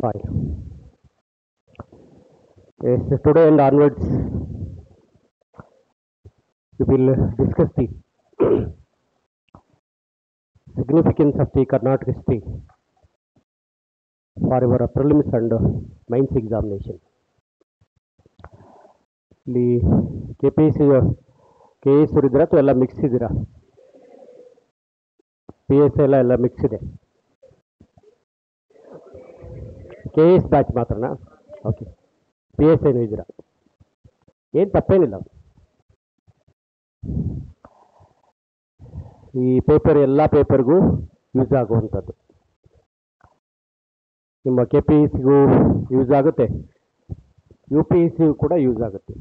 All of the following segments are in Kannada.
Fine. Yes, today and onwards, we will discuss the significance of the Karnataka history for our prelims and mains examination. ಇಲ್ಲಿ KPSC KS ಇದ್ದೀರಾ ಅಥವಾ ಎಲ್ಲ ಮಿಕ್ಸ್ ಇದ್ದೀರಾ? PS ಎಲ್ಲ ಮಿಕ್ಸ್ ಇದೆ. KS ಬ್ಯಾಚ್ ಮಾತ್ರನಾ? ಓಕೆ. PS ಏನು ಇದ್ದೀರಾ? ಏನು ತಪ್ಪೇನಿಲ್ಲ. ಈ ಪೇಪರ್ ಎಲ್ಲ ಪೇಪರ್ಗೂ ಯೂಸ್ ಆಗುವಂಥದ್ದು. ನಿಮ್ಮ KPSCಗೂ ಯೂಸ್ ಆಗುತ್ತೆ, UPSCಗೂ ಕೂಡ ಯೂಸ್ ಆಗುತ್ತೆ.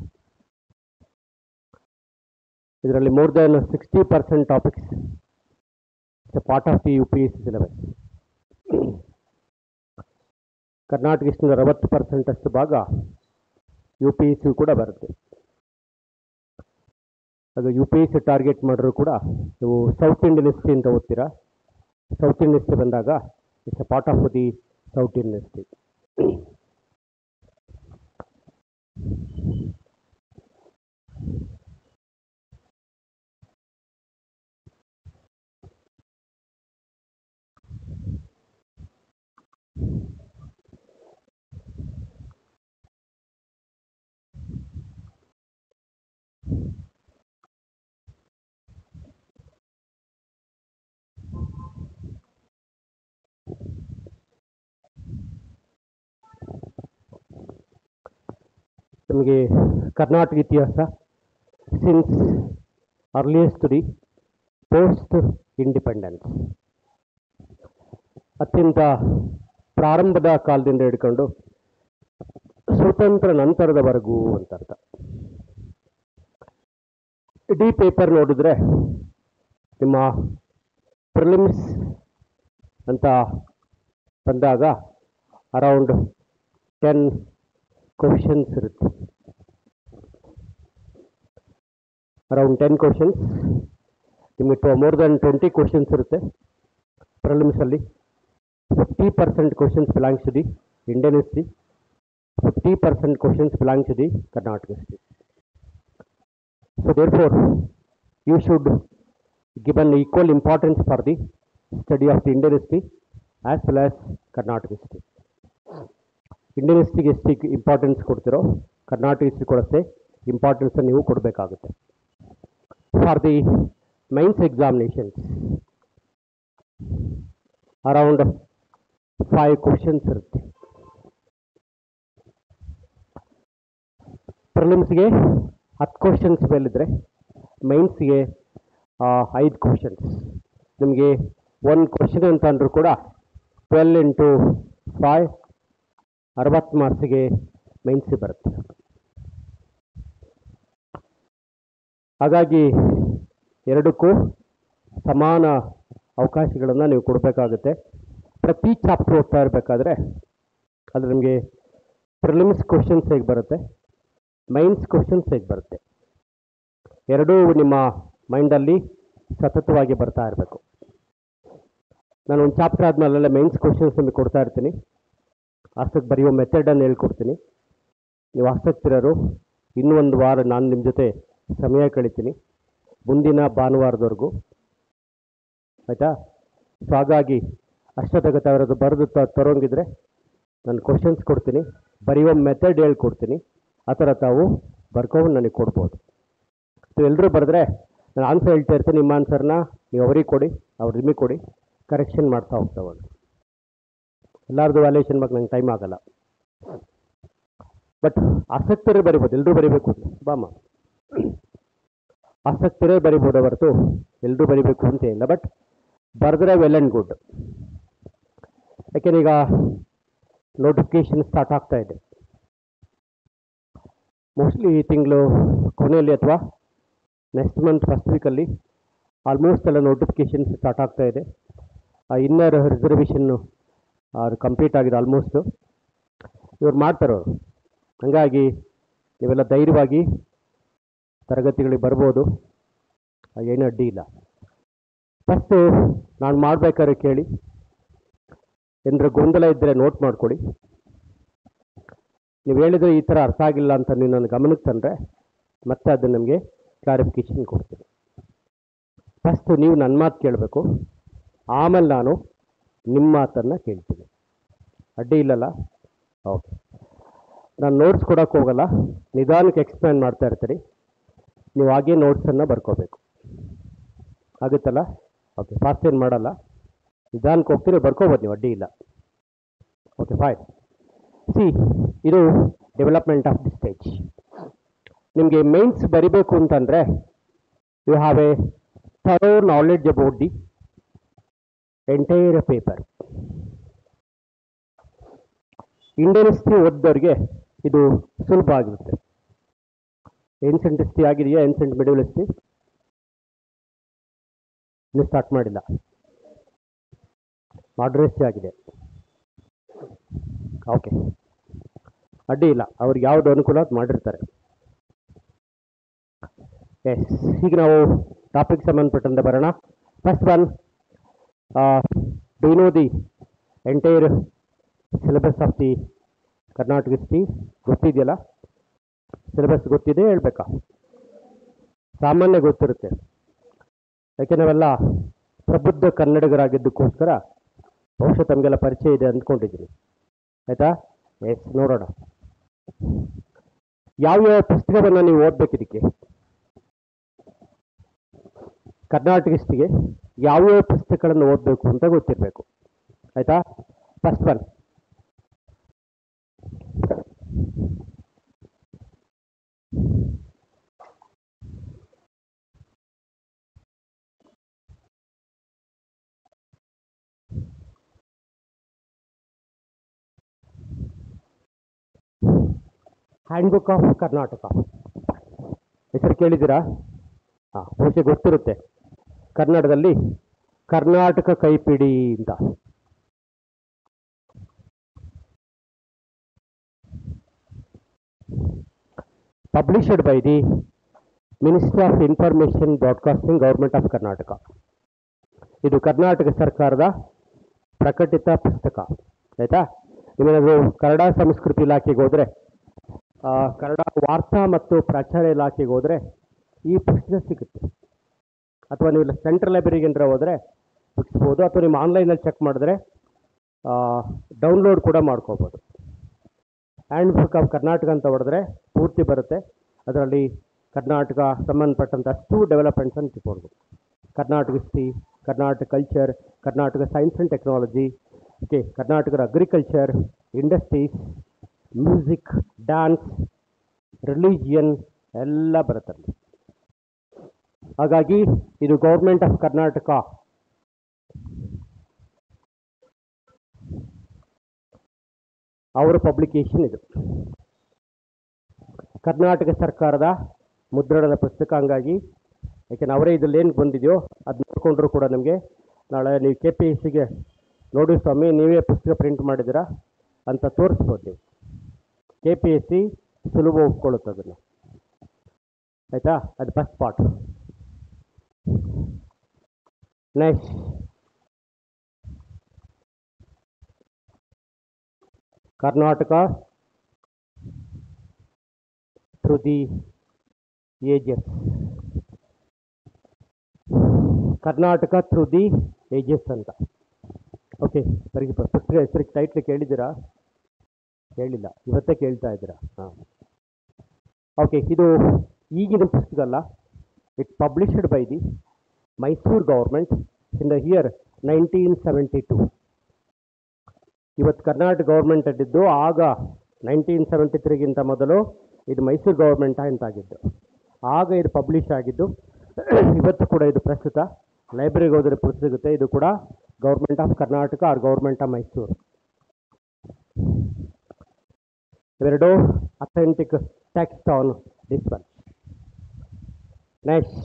ಇದರಲ್ಲಿ more than 60% topics it's a part of the UPSC syllabus. Karnataka ಹಿಸ್ಟ್ರಿಯಿಂದ 60% ಅಷ್ಟು ಭಾಗ UPSC ಕೂಡ ಬರುತ್ತೆ. ಅದು UPSC ಟಾರ್ಗೆಟ್ ಮಾಡಿದ್ರು ಕೂಡ ನೀವು ಸೌತ್ ಇಂಡಿಯನ್ ಹಿಸ್ಟ್ರಿ ಅಂತ ಓದ್ತೀರಾ. ಸೌತ್ ಇಂಡಿಯನ್ ಹಿಸ್ಟ್ರಿ ಬಂದಾಗ it's a part of the south Indian history. ನಮಗೆ ಕರ್ನಾಟಕ ಇತಿಹಾಸ since earliest the post independence, ಅತ್ಯಂತ ಪ್ರಾರಂಭದ ಕಾಲದಿಂದ ಹಿಡ್ಕೊಂಡು ಸ್ವತಂತ್ರ ನಂತರದವರೆಗೂ ಅಂತ ಅರ್ಥ. ಇಡೀ ಪೇಪರ್ ನೋಡಿದ್ರೆ ನಿಮ್ಮ ಪ್ರಿಲಿಮ್ಸ್ ಅಂತ ಬಂದಾಗ ಅರೌಂಡ್ 10 ಕ್ವಶನ್ಸ್ ಇರುತ್ತೆ. Around 10 questions. ನಿಮಗೆ ಮೋರ್ ದೆನ್ 20 ಕ್ವಶನ್ಸ್ ಇರುತ್ತೆ ಪ್ರಿಲಿಮ್ಸಲ್ಲಿ. 50% questions belongs to the Indian history, 50% questions belongs to the Karnataka history. So therefore you should give an equal importance for the study of the Indian history as well as Karnataka history. Indian ಹಿಸ್ಟ್ರಿಗೆ ಎಷ್ಟು ಇಂಪಾರ್ಟೆನ್ಸ್ ಕೊಡ್ತಿರೋ ಕರ್ನಾಟಕ ಹಿಸ್ಟ್ರಿ ಕೊಡಷ್ಟೇ ಇಂಪಾರ್ಟೆನ್ಸ್ ನೀವು ಕೊಡಬೇಕಾಗುತ್ತೆ. For the mains examinations around 5 questions ಇರುತ್ತೆ. ಪ್ರಿಲಿಮ್ಸ್ಗೆ 10 ಕ್ವಶನ್ಸ್ ಮೇಲಿದ್ರೆ ಮೈನ್ಸ್ಗೆ 5 ಕ್ವಶನ್ಸ್. ನಿಮಗೆ 1 ಕ್ವಶನ್ ಅಂತ ಅಂದರೂ ಕೂಡ 12 into 5 60 ಮಾರ್ಕ್ಸಿಗೆ ಮೈನ್ಸ್ ಬರುತ್ತೆ. ಹಾಗಾಗಿ ಎರಡಕ್ಕೂ ಸಮಾನ ಅವಕಾಶಗಳನ್ನು ನೀವು ಕೊಡಬೇಕಾಗುತ್ತೆ. ಪ್ರತಿ ಚಾಪ್ಟರ್ ಓದ್ತಾ ಇರಬೇಕಾದ್ರೆ ಅದು ನಿಮಗೆ ಪ್ರಿಲಿಮ್ಸ್ ಕ್ವಶನ್ಸ್ ಹೇಗೆ ಬರುತ್ತೆ, ಮೈನ್ಸ್ ಕ್ವಶನ್ಸ್ ಹೇಗೆ ಬರುತ್ತೆ, ಎರಡೂ ನಿಮ್ಮ ಮೈಂಡಲ್ಲಿ ಸತತವಾಗಿ ಬರ್ತಾ ಇರಬೇಕು. ನಾನು ಒಂದು ಚಾಪ್ಟರ್ ಆದಮೇಲೆಲ್ಲ ಮೈನ್ಸ್ ಕ್ವಶನ್ಸ್ ನಿಮಗೆ ಕೊಡ್ತಾ ಇರ್ತೀನಿ. ಆಸಕ್ತಿ ಬರೆಯುವ ಮೆಥಡನ್ನು ಹೇಳ್ಕೊಡ್ತೀನಿ. ನೀವು ಆಸಕ್ತಿರೋರು ಇನ್ನೂ 1 ವಾರ ನಾನು ನಿಮ್ಮ ಜೊತೆ ಸಮಯ ಕಳಿತೀನಿ, ಮುಂದಿನ ಭಾನುವಾರದವರೆಗೂ, ಆಯಿತಾ? ಸೊ ಹಾಗಾಗಿ ಅಷ್ಟೊತ್ತಗತ ಅವರದ್ದು ಬರೆದು ತರೋಂಗಿದ್ರೆ ನಾನು ಕ್ವಶನ್ಸ್ ಕೊಡ್ತೀನಿ, ಬರೆಯುವ ಮೆಥಡ್ ಹೇಳ್ಕೊಡ್ತೀನಿ. ಆ ಥರ ತಾವು ಬರ್ಕೊಂಡು ನನಗೆ ಕೊಡ್ಬೋದು. ಸೊ ಎಲ್ಲರೂ ಬರೆದ್ರೆ ನಾನು ಆನ್ಸರ್ ಹೇಳ್ತಾ ಇರ್ತೀನಿ. ನಿಮ್ಮ ಆನ್ಸರ್ನ ನೀವು ಅವ್ರಿಗೆ ಕೊಡಿ, ಅವ್ರು ನಿಮಗೆ ಕೊಡಿ, ಕರೆಕ್ಷನ್ ಮಾಡ್ತಾ ಹೋಗ್ತಾವಲ್ಲ. ಎಲ್ಲರದು ವ್ಯಾಲ್ಯೂಷನ್ ಬಗ್ಗೆ ನಂಗೆ ಟೈಮ್ ಆಗಲ್ಲ. ಬಟ್ ಆಸಕ್ತರೇ ಬರಿಬೋದು, ಎಲ್ಲರೂ ಬರಿಬೇಕು ಅಂತ ಬಾಮ. ಆಸಕ್ತರೇ ಬರಿಬೋದು ಹೊರತು ಎಲ್ಲರೂ ಬರಿಬೇಕು ಅಂತ ಇಲ್ಲ. ಬಟ್ ಬರೆದ್ರೆ ವೆಲ್ ಆ್ಯಂಡ್ ಗುಡ್. ಯಾಕೆಂದ್ರೆ ಈಗ ನೋಟಿಫಿಕೇಶನ್ ಸ್ಟಾರ್ಟ್ ಆಗ್ತಾ ಇದೆ. ಮೋಸ್ಟ್ಲಿ ಈ ತಿಂಗಳು ಕೊನೆಯಲ್ಲಿ ಅಥವಾ ನೆಕ್ಸ್ಟ್ ಮಂತ್ ಫಸ್ಟ್ ವೀಕಲ್ಲಿ ಆಲ್ಮೋಸ್ಟ್ ಎಲ್ಲ ನೋಟಿಫಿಕೇಶನ್ಸ್ ಸ್ಟಾರ್ಟ್ ಆಗ್ತಾ ಇದೆ. ಆ ಇನ್ನರ್ ರಿಸರ್ವೇಷನ್ನು ಅದು ಕಂಪ್ಲೀಟ್ ಆಗಿದೆ ಆಲ್ಮೋಸ್ಟು. ಇವ್ರು ಮಾಡ್ತಾರವರು. ಹಾಗಾಗಿ ನೀವೆಲ್ಲ ಧೈರ್ಯವಾಗಿ ತರಗತಿಗಳಿಗೆ ಬರ್ಬೋದು, ಏನು ಅಡ್ಡಿ ಇಲ್ಲ. ಫಸ್ಟು ನಾನು ಮಾಡಬೇಕಾದ್ರೆ ಕೇಳಿ, ಏನಾರ ಗೊಂದಲ ಇದ್ದರೆ ನೋಟ್ ಮಾಡ್ಕೊಳ್ಳಿ. ನೀವು ಹೇಳಿದರೆ ಈ ಥರ ಅರ್ಥ ಆಗಿಲ್ಲ ಅಂತ ನೀವು ನನ್ನ ಗಮನಕ್ಕೆ ತಂದರೆ ಮತ್ತೆ ಅದು ನಮಗೆ ಕ್ಲಾರಿಫಿಕೇಷನ್ ಕೊಡ್ತೀನಿ. ಫಸ್ಟು ನೀವು ನನ್ನ ಮಾತು ಕೇಳಬೇಕು, ಆಮೇಲೆ ನಾನು ನಿಮ್ಮ ಮಾತನ್ನು ಕೇಳ್ತೀನಿ. ಅಡ್ಡಿ ಇಲ್ಲಲ್ಲ? ಓಕೆ. ನಾನು ನೋಟ್ಸ್ ಕೊಡೋಕ್ಕೆ ಹೋಗಲ್ಲ, ನಿಧಾನಕ್ಕೆ ಎಕ್ಸ್ಪ್ಲೈನ್ ಮಾಡ್ತಾ ಇರ್ತೀನಿ. ನೀವು ಹಾಗೇ ನೋಟ್ಸನ್ನು ಬರ್ಕೋಬೇಕು. ಆಗುತ್ತಲ್ಲ? ಓಕೆ. ಫಾಸ್ಟ್ ಏನು ಮಾಡಲ್ಲ, ನಿಧಾನಕ್ಕೆ ಹೋಗ್ತೀನಿ, ಬರ್ಕೋಬೋದು ನೀವು, ಅಡ್ಡಿ ಇಲ್ಲ. Okay fine. ಸಿ, ಇದು ಡೆವಲಪ್ಮೆಂಟ್ ಆಫ್ ದಿ ಸ್ಟೇಜ್. ನಿಮಗೆ ಮೇನ್ಸ್ ಬರಿಬೇಕು ಅಂತಂದರೆ you have a thorough knowledge about the entire paper. Indian history ಓದಿದವ್ರಿಗೆ ಇದು ಸುಲಭ ಆಗಿರುತ್ತೆ. ಏನ್ಸೆಂಟ್ ಹಿಸ್ಟ್ರಿ ಆಗಿದೆಯಾ? ಏನ್ಸೆಂಟ್ ಮಿಡಲ್ ಹಿಸ್ಟ್ರಿ ಇನ್ನೂ ಸ್ಟಾರ್ಟ್ ಮಾಡಿಲ್ಲ. ಮಾಡರ್ನ್ ಹಿಸ್ಟ್ರಿ ಆಗಿದೆ. ಓಕೆ, ಅಡ್ಡಿ ಇಲ್ಲ, ಅವ್ರಿಗೆ ಯಾವುದು ಅನುಕೂಲ ಅದು ಮಾಡಿರ್ತಾರೆ. ಎಸ್, ಈಗ ನಾವು ಟಾಪಿಕ್ ಸಂಬಂಧಪಟ್ಟಂತೆ ಬರೋಣ. First one, do you know the entire syllabus of the Karnataka history? ಗೊತ್ತಿದೆಯಲ್ಲ? ಸಿಲೆಬಸ್ ಗೊತ್ತಿದೆ ಹೇಳ್ಬೇಕಾ? ಸಾಮಾನ್ಯ ಗೊತ್ತಿರುತ್ತೆ, ಯಾಕೆ ನಾವೆಲ್ಲ ಪ್ರಬುದ್ಧ ಕನ್ನಡಿಗರಾಗಿದ್ದಕ್ಕೋಸ್ಕರ ಬಹುಶಃ ತಮಗೆಲ್ಲ ಪರಿಚಯ ಇದೆ ಅಂದ್ಕೊಂಡಿದ್ದೀನಿ. ಆಯಿತಾ? ಎಸ್, ನೋಡೋಣ. ಯಾವ್ಯಾವ ಪುಸ್ತಕವನ್ನು ನೀವು ಓದಬೇಕು ಇದಕ್ಕೆ? ಕರ್ನಾಟಕ ಹಿಸ್ಟ್ರಿಗೆ ಯಾವ್ಯಾವ ಪುಸ್ತಕಗಳನ್ನು ಓದಬೇಕು ಅಂತ ಗೊತ್ತಿರಬೇಕು. ಆಯಿತಾ? First one, handbook of Karnataka. ಹೆಸರು ಕೇಳಿದ್ದೀರಾ? ಹಾಂ, ಬಹುಶಃ ಗೊತ್ತಿರುತ್ತೆ. ಕನ್ನಡದಲ್ಲಿ ಕರ್ನಾಟಕ ಕೈಪಿಡಿ ಅಂತ. Published by the ministry of information broadcasting, government of Karnataka. ಇದು ಕರ್ನಾಟಕ ಸರ್ಕಾರದ ಪ್ರಕಟಿತ ಪುಸ್ತಕ. ಆಯಿತಾ? ನೀವೇನಾದರೂ ಕನ್ನಡ ಸಂಸ್ಕೃತಿ ಇಲಾಖೆಗೆ ಹೋದರೆ, ಕನ್ನಡ ವಾರ್ತಾ ಮತ್ತು ಪ್ರಚಾರ ಇಲಾಖೆಗೆ ಹೋದರೆ ಈ ಪುಸ್ತಕ ಸಿಗುತ್ತೆ. ಅಥವಾ ನೀವು ಸೆಂಟ್ರಲ್ ಲೈಬ್ರರಿಗೆ ಏನಾರ ಹೋದರೆ ಸಿಗ್ಬೋದು, ಅಥವಾ ನಿಮ್ಮ ಆನ್ಲೈನಲ್ಲಿ ಚೆಕ್ ಮಾಡಿದ್ರೆ ಡೌನ್ಲೋಡ್ ಕೂಡ ಮಾಡ್ಕೋಬೋದು. ಹ್ಯಾಂಡ್ ಬುಕ್ ಆಫ್ ಕರ್ನಾಟಕ ಅಂತ ಹೊಡೆದ್ರೆ ಪೂರ್ತಿ ಬರುತ್ತೆ. ಅದರಲ್ಲಿ ಕರ್ನಾಟಕ ಸಂಬಂಧಪಟ್ಟಂಥ ಅಷ್ಟು ಡೆವಲಪ್ಮೆಂಟ್ಸನ್ನು ತಿಳ್ಕೊಳ್ಬೋದು. Karnataka history, Karnataka culture, Karnataka science and technology, okay, ಕರ್ನಾಟಕದ agriculture, industries, music, dance, religion ಎಲ್ಲ ಬರುತ್ತಲ್ಲಿ. ಹಾಗಾಗಿ ಇದು ಗೌರ್ಮೆಂಟ್ ಆಫ್ ಕರ್ನಾಟಕ ಅವರ ಪಬ್ಲಿಕೇಶನ್. ಇದು ಕರ್ನಾಟಕ ಸರ್ಕಾರದ ಮುದ್ರಣದ ಪುಸ್ತಕ. ಹಂಗಾಗಿ ಯಾಕೆಂದ್ರೆ ಅವರೇ ಇದರಲ್ಲಿ ಏನು ಬಂದಿದೆಯೋ ಅದು ನೋಡಿಕೊಂಡ್ರು ಕೂಡ ನಮಗೆ ನಾಳೆ ನೀವು KPSCಗೆ ನೋಡಿ ಸ್ವಾಮಿ ನೀವೇ ಪುಸ್ತಕ ಪ್ರಿಂಟ್ ಮಾಡಿದ್ದೀರಾ ಅಂತ ತೋರಿಸ್ಬೋದು ನೀವು. KPSC ಸುಲಭ ಒಪ್ಕೊಳ್ಳುತ್ತೆ ಅದನ್ನು. ಆಯಿತಾ? ಅದು first part. Next, Karnataka through the ages. Karnataka through the ages ಅಂತ. ಓಕೆ, ಬರೀ ಪುಸ್ತಕ ಹೆಸರಿಗೆ ಟೈಟ್ಲ್ ಕೇಳಿದ್ದೀರಾ? ಕೇಳಿಲ್ಲ, ಇವತ್ತೇ ಕೇಳ್ತಾ ಇದ್ದೀರಾ? ಹಾಂ, ಓಕೆ. ಇದು ಈಗಿನ ಪುಸ್ತಕ ಅಲ್ಲ. It published by the Mysuru government in the year 1972. ಇವತ್ತು ಕರ್ನಾಟಕ ಗೌರ್ಮೆಂಟ್ ಅಡ್ಡಿದ್ದು, ಆಗ 1973ಗಿಂತ ಮೊದಲು ಇದು ಮೈಸೂರು ಗೌರ್ಮೆಂಟ್ ಅಂತಾಗಿದ್ದು. ಆಗ ಇದು ಪಬ್ಲಿಷ್ ಆಗಿದ್ದು. ಇವತ್ತು ಕೂಡ ಇದು ಪ್ರಸ್ತುತ ಲೈಬ್ರರಿಗೆ ಹೋದರೆ ಪುಸ್ತಕ ಸಿಗುತ್ತೆ. ಇದು ಕೂಡ government of Karnataka or government of Mysuru. ಇವೆರಡು authentic text on this one. Next,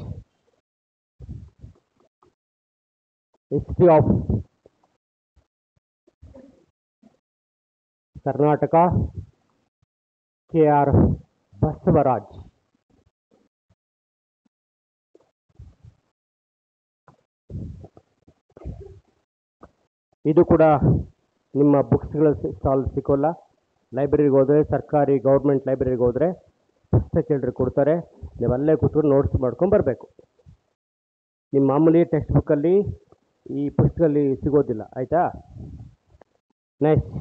history of Karnataka, KR Basavaraj. ಇದು ಕೂಡ ನಿಮ್ಮ ಬುಕ್ಸ್ಗಳ ಸ್ಟಾಲ್ ಸಿಗೋಲ್ಲ. ಲೈಬ್ರರಿಗೆ ಹೋದರೆ, ಸರ್ಕಾರಿ ಗೌರ್ಮೆಂಟ್ ಲೈಬ್ರರಿಗೆ ಹೋದರೆ ಪುಸ್ತಕ ಎಲ್ರು ಕೊಡ್ತಾರೆ, ನೀವು ಅಲ್ಲೇ ಕೂತ್ಕೊಂಡು ನೋಟ್ಸ್ ಮಾಡ್ಕೊಂಡು ಬರಬೇಕು. ನಿಮ್ಮ ಮಾಮೂಲಿ ಟೆಕ್ಸ್ಟ್ ಬುಕ್ಕಲ್ಲಿ ಈ ಪುಸ್ತಕದಲ್ಲಿ ಸಿಗೋದಿಲ್ಲ, ಆಯಿತಾ? ನೆಕ್ಸ್ಟ್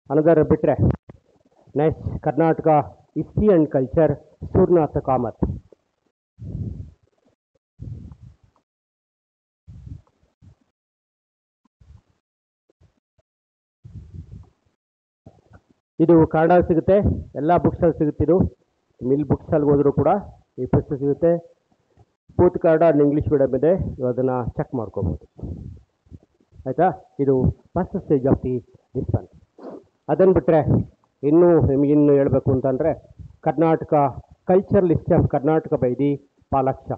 ಅನದರ್ ಬಿಟ್ಟರೆ next Karnataka history and culture, Suryanatha Kamath. ಇದು ಕನ್ನಡ ಸಿಗುತ್ತೆ, ಎಲ್ಲ ಬುಕ್ಸಲ್ಲಿ ಸಿಗುತ್ತಿದ್ದು. ಮಿಲ್ ಬುಕ್ಸಲ್ಲಿ ಹೋದರೂ ಕೂಡ ಈ ಪುಸ್ತಕ ಸಿಗುತ್ತೆ. ಪೂರ್ತಿ ಕನ್ನಡ ಅಂಡ್ ಇಂಗ್ಲೀಷ್ ಮೀಡಿಯಮ್ ಇದೆ, ನೀವು ಅದನ್ನು ಚೆಕ್ ಮಾಡ್ಕೋಬೋದು, ಆಯಿತಾ? ಇದು first stage of the this one. ಅದನ್ನು ಬಿಟ್ಟರೆ ನಿಮಗಿನ್ನು ಹೇಳಬೇಕು ಅಂತಂದರೆ Karnataka cultural history of Karnataka by the Palaksha.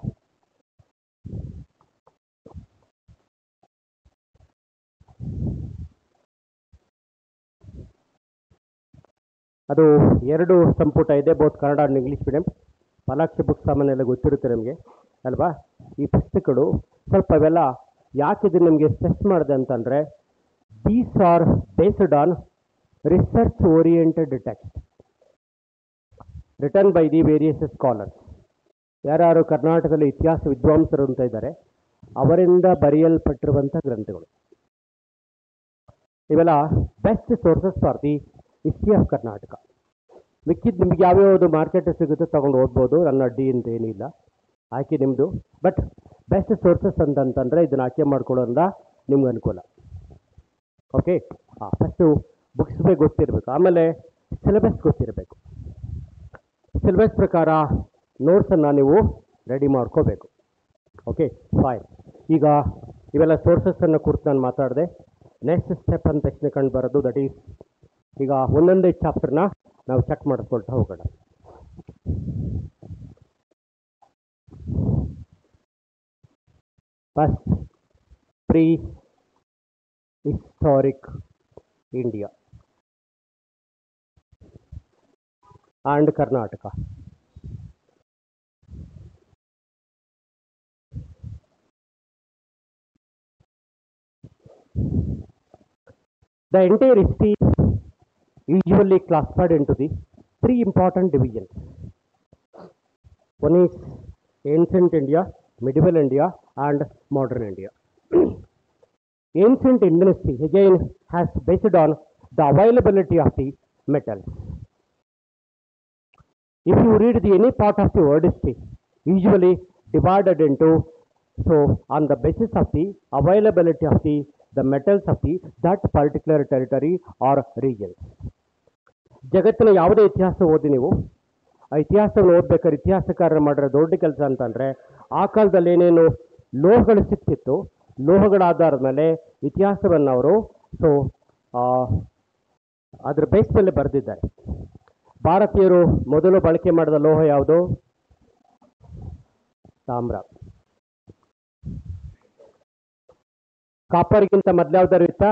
ಅದು 2 ಸಂಪುಟ ಇದೆ, both Kannada and English medium. Palaksha book ಸಾಮಾನ್ಯೆಲ್ಲ ಗೊತ್ತಿರುತ್ತೆ ನಮಗೆ ಅಲ್ವಾ? ಈ ಪುಸ್ತಕಗಳು ಸ್ವಲ್ಪ ಅವೆಲ್ಲ ಯಾಕಿದೆ ನಮಗೆ ಸ್ಟ್ರೆಸ್ ಮಾಡಿದೆ ಅಂತಂದರೆ, these are based on research oriented text return by the various scholars. ಯಾರು ಕರ್ನಾಟಕದಲ್ಲಿ ಇತಿಹಾಸ ವಿದ್ವಾಂಸರು ಅಂತ ಇದ್ದಾರೆ, ಅವರಿಂದ ಬರೆಯಲ್ಪಟ್ಟಿರುವಂಥ ಗ್ರಂಥಗಳು ಇವೆಲ್ಲ best sources for the history of Karnataka. ಮಿಕ್ಕಿದ್ದು ನಿಮ್ಗೆ ಯಾವ್ಯಾವುದು ಮಾರ್ಕೆಟ್ ಸಿಗುತ್ತೆ ತಗೊಂಡು ಓದ್ಬೋದು, ನನ್ನ ಅಡ್ಡಿ ಅಂತ ಏನಿಲ್ಲ, ಆಯ್ಕೆ ನಿಮ್ಮದು. ಬಟ್ ಬೆಸ್ಟ್ ಸೋರ್ಸಸ್ ಅಂತಂತಂದರೆ ಇದನ್ನು ಆಯ್ಕೆ ಮಾಡ್ಕೊಳ್ಳೋದ್ರಿಂದ ನಿಮ್ಗೆ ಅನುಕೂಲ. ಓಕೆ, ಫಸ್ಟು ಬುಕ್ಸ್ ಬಗ್ಗೆ ಗೊತ್ತಿರಬೇಕು, ಆಮೇಲೆ ಸಿಲೆಬಸ್ ಗೊತ್ತಿರಬೇಕು. ಸಿಲೆಬಸ್ ಪ್ರಕಾರ ನೋಟ್ಸನ್ನು ನೀವು ರೆಡಿ ಮಾಡ್ಕೋಬೇಕು. Okay fine. ಈಗ ಇವೆಲ್ಲ ಸೋರ್ಸಸ್ಸನ್ನು ಕುರಿತು ನಾನು ಮಾತಾಡಿದೆ. ನೆಕ್ಸ್ಟ್ ಸ್ಟೆಪ್ ಅಂತ ತಕ್ಷಣ ಕಂಡು ಬರೋದು ದಟ್ ಈಸ್, ಈಗ ಒಂದೊಂದೇ ಚಾಪ್ಟರ್ನ ನಾವು ಚೆಕ್ ಮಾಡಿಸ್ಕೊಳ್ತಾ ಹೋಗೋಣ. First, pre historic India and Karnataka. The entire history usually classified into the 3 important divisions. One is ancient India, medieval India, and modern India. Ancient Indian history again has based on the availability of the metals. If you read any part of the world history, usually divided into, so on the basis of the availability of the metals of that particular territory or region. ಜಗತ್ತಿನ ಯಾವುದೇ ಇತಿಹಾಸ ಓದಿ ನೀವು, ಆ ಇತಿಹಾಸವನ್ನು ಓದ್ಬೇಕಾದ್ರೆ ಇತಿಹಾಸಕಾರರು ಮಾಡಿರೋ ದೊಡ್ಡ ಕೆಲಸ ಅಂತಂದರೆ, ಆ ಕಾಲದಲ್ಲಿ ಏನೇನು ಲೋಹಗಳು ಸಿಕ್ತಿತ್ತು, ಲೋಹಗಳ ಆಧಾರದ ಮೇಲೆ ಇತಿಹಾಸವನ್ನು ಅವರು ಅದ್ರ ಬೇಸ್ ಮೇಲೆ ಬರೆದಿದ್ದಾರೆ. ಭಾರತೀಯರು ಮೊದಲು ಬಳಕೆ ಮಾಡಿದ ಲೋಹ ಯಾವುದು? ತಾಮ್ರ. ಕಾಪರ್ಗಿಂತ ಮೊದಲು ಯಾವ್ದಾರು ಇತ್ತಾ?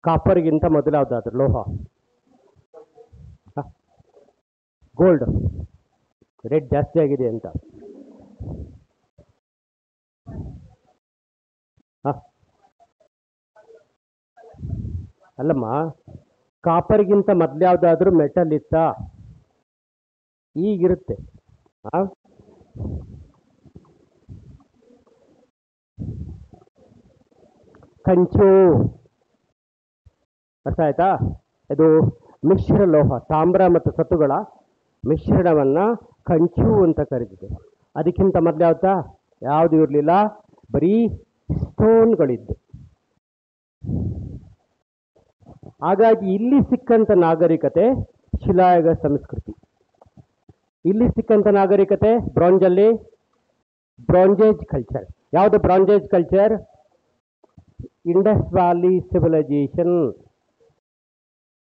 ಕಾಪರ್ಗಿಂತ ಮೊದಲು ಯಾವ್ದಾದ್ರು ಲೋಹ? ಗೋಲ್ಡ್. ರೇಟ್ ಜಾಸ್ತಿ ಆಗಿದೆ ಅಂತ. ಅಲ್ಲಮ್ಮ, ಕಾಪರ್ಗಿಂತ ಮೊದಲು ಯಾವುದಾದ್ರೂ ಮೆಟಲ್ ಇತ್ತಾ? ಈಗಿರುತ್ತೆ. ಕಂಚು. ಅರ್ಥ ಆಯ್ತಾ? ಇದು ಮಿಶ್ರ ಲೋಹ, ತಾಮ್ರ ಮತ್ತು ಸತುಗಳ ಮಿಶ್ರಣವನ್ನು ಕಂಚು ಅಂತ ಕರೀತಿದೆ. ಅದಕ್ಕಿಂತ ಮೊದಲು ಯಾವುದು ಇರಲಿಲ್ಲ, ಬರೀ ಸ್ಟೋನ್ಗಳಿದ್ದು. ಹಾಗಾಗಿ ಇಲ್ಲಿ ಸಿಕ್ಕಂಥ ನಾಗರಿಕತೆ ಶಿಲಾಯುಗ ಸಂಸ್ಕೃತಿ. ಇಲ್ಲಿ ಸಿಕ್ಕಂಥ ನಾಗರಿಕತೆ ಬ್ರಾಂಜಲ್ಲಿ ಬ್ರಾಂಜೇಜ್ ಕಲ್ಚರ್. ಯಾವುದು ಬ್ರಾಂಜೇಜ್ ಕಲ್ಚರ್? Indus valley civilisation.